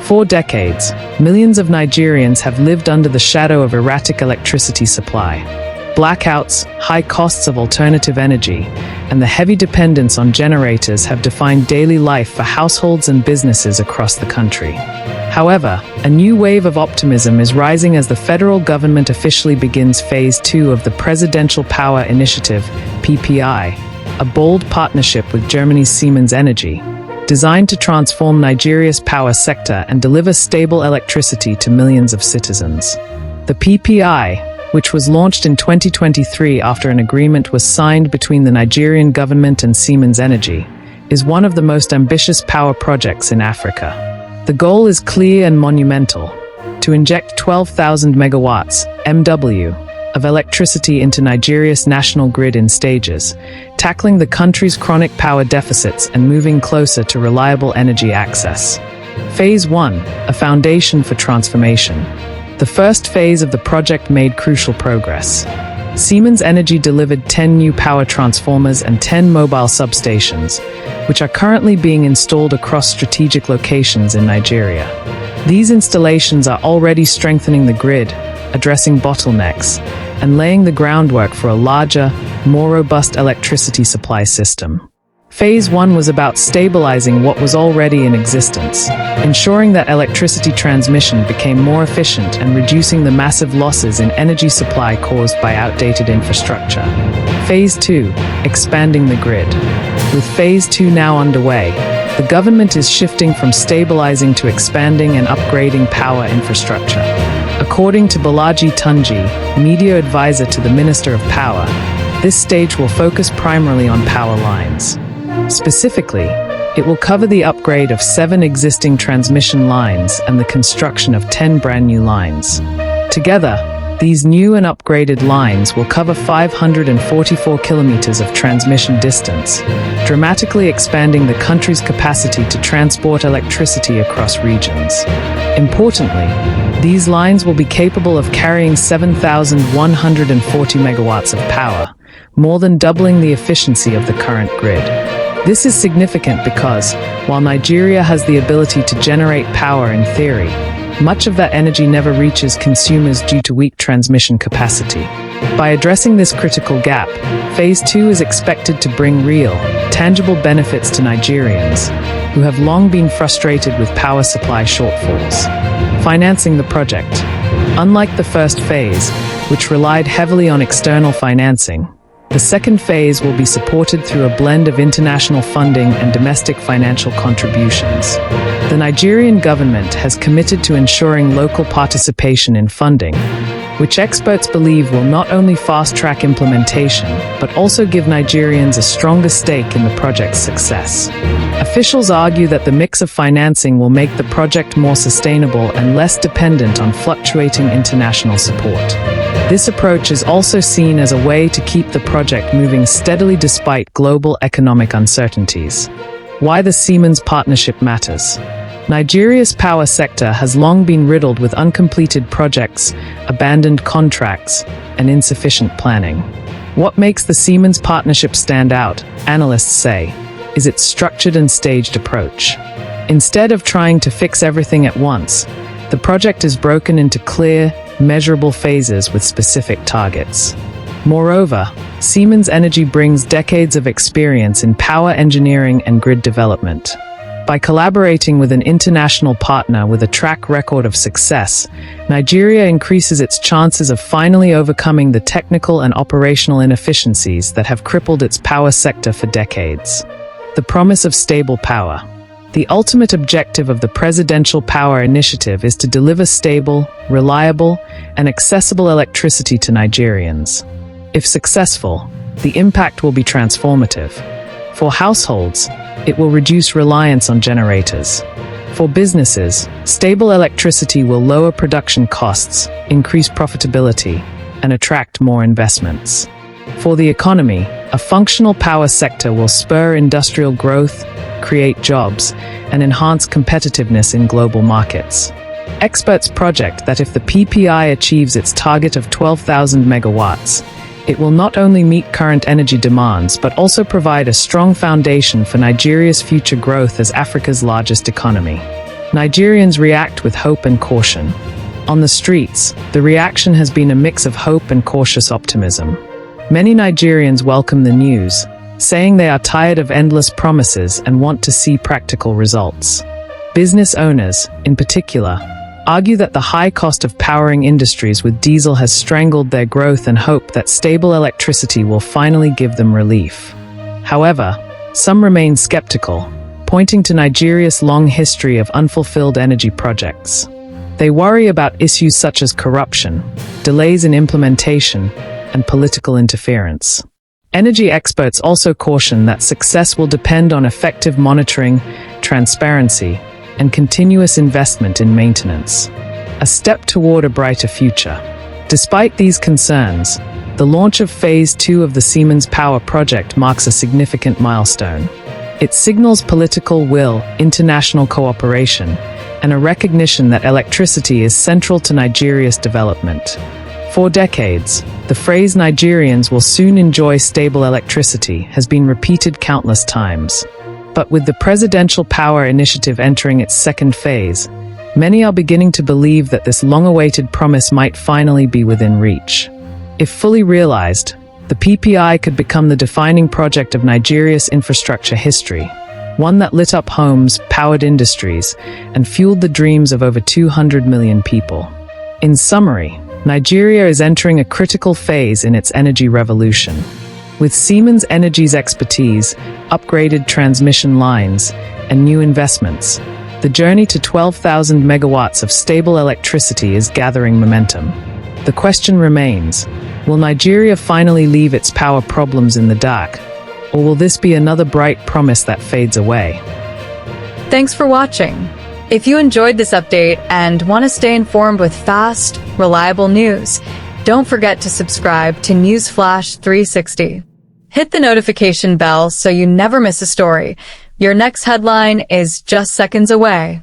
For decades, millions of Nigerians have lived under the shadow of erratic electricity supply. Blackouts, high costs of alternative energy, and the heavy dependence on generators have defined daily life for households and businesses across the country. However, a new wave of optimism is rising as the federal government officially begins Phase 2 of the Presidential Power Initiative, PPI, a bold partnership with Germany's Siemens Energy, designed to transform Nigeria's power sector and deliver stable electricity to millions of citizens. The PPI, which was launched in 2023 after an agreement was signed between the Nigerian government and Siemens Energy, is one of the most ambitious power projects in Africa. The goal is clear and monumental: to inject 12,000 megawatts (MW) of electricity into Nigeria's national grid in stages, tackling the country's chronic power deficits and moving closer to reliable energy access. Phase 1, a foundation for transformation. The first phase of the project made crucial progress. Siemens Energy delivered 10 new power transformers and 10 mobile substations, which are currently being installed across strategic locations in Nigeria. These installations are already strengthening the grid, addressing bottlenecks, and laying the groundwork for a larger, more robust electricity supply system. Phase 1 was about stabilizing what was already in existence, ensuring that electricity transmission became more efficient and reducing the massive losses in energy supply caused by outdated infrastructure. Phase 2, expanding the grid. With Phase 2 now underway, the government is shifting from stabilizing to expanding and upgrading power infrastructure. According to Bola Tinubu, media advisor to the Minister of Power, this stage will focus primarily on power lines. Specifically, it will cover the upgrade of 7 existing transmission lines and the construction of 10 brand new lines. Together, these new and upgraded lines will cover 544 kilometers of transmission distance, dramatically expanding the country's capacity to transport electricity across regions. Importantly, these lines will be capable of carrying 7,140 megawatts of power, more than doubling the efficiency of the current grid. This is significant because, while Nigeria has the ability to generate power in theory, much of that energy never reaches consumers due to weak transmission capacity. By addressing this critical gap, Phase 2 is expected to bring real, tangible benefits to Nigerians, who have long been frustrated with power supply shortfalls. Financing the project. Unlike the first phase, which relied heavily on external financing, the second phase will be supported through a blend of international funding and domestic financial contributions. The Nigerian government has committed to ensuring local participation in funding, which experts believe will not only fast-track implementation, but also give Nigerians a stronger stake in the project's success. Officials argue that the mix of financing will make the project more sustainable and less dependent on fluctuating international support. This approach is also seen as a way to keep the project moving steadily despite global economic uncertainties. Why the Siemens partnership matters. Nigeria's power sector has long been riddled with uncompleted projects, abandoned contracts, and insufficient planning. What makes the Siemens partnership stand out, analysts say, is its structured and staged approach. Instead of trying to fix everything at once, the project is broken into clear, measurable phases with specific targets. Moreover, Siemens Energy brings decades of experience in power engineering and grid development. By collaborating with an international partner with a track record of success, Nigeria increases its chances of finally overcoming the technical and operational inefficiencies that have crippled its power sector for decades. The promise of stable power. The ultimate objective of the Presidential Power Initiative is to deliver stable, reliable, and accessible electricity to Nigerians. If successful, the impact will be transformative. For households, it will reduce reliance on generators. For businesses, stable electricity will lower production costs, increase profitability, and attract more investments. For the economy, a functional power sector will spur industrial growth, create jobs, and enhance competitiveness in global markets. Experts project that if the PPI achieves its target of 12,000 megawatts, it will not only meet current energy demands but also provide a strong foundation for Nigeria's future growth as Africa's largest economy. Nigerians react with hope and caution. On the streets, the reaction has been a mix of hope and cautious optimism. Many Nigerians welcome the news, saying they are tired of endless promises and want to see practical results. Business owners, in particular, argue that the high cost of powering industries with diesel has strangled their growth and hope that stable electricity will finally give them relief. However, some remain skeptical, pointing to Nigeria's long history of unfulfilled energy projects. They worry about issues such as corruption, delays in implementation, and political interference. Energy experts also caution that success will depend on effective monitoring, transparency, and continuous investment in maintenance. A step toward a brighter future. Despite these concerns, the launch of Phase 2 of the Siemens Power Project marks a significant milestone. It signals political will, international cooperation, and a recognition that electricity is central to Nigeria's development. For decades, the phrase "Nigerians will soon enjoy stable electricity" has been repeated countless times. But with the Presidential Power Initiative entering its second phase, many are beginning to believe that this long-awaited promise might finally be within reach. If fully realized, the PPI could become the defining project of Nigeria's infrastructure history, one that lit up homes, powered industries, and fueled the dreams of over 200 million people. In summary, Nigeria is entering a critical phase in its energy revolution. With Siemens Energy's expertise, upgraded transmission lines, and new investments, the journey to 12,000 megawatts of stable electricity is gathering momentum. The question remains, will Nigeria finally leave its power problems in the dark? Or will this be another bright promise that fades away? Thanks for watching. If you enjoyed this update and want to stay informed with fast, reliable news, don't forget to subscribe to Newsflash 360. Hit the notification bell so you never miss a story. Your next headline is just seconds away.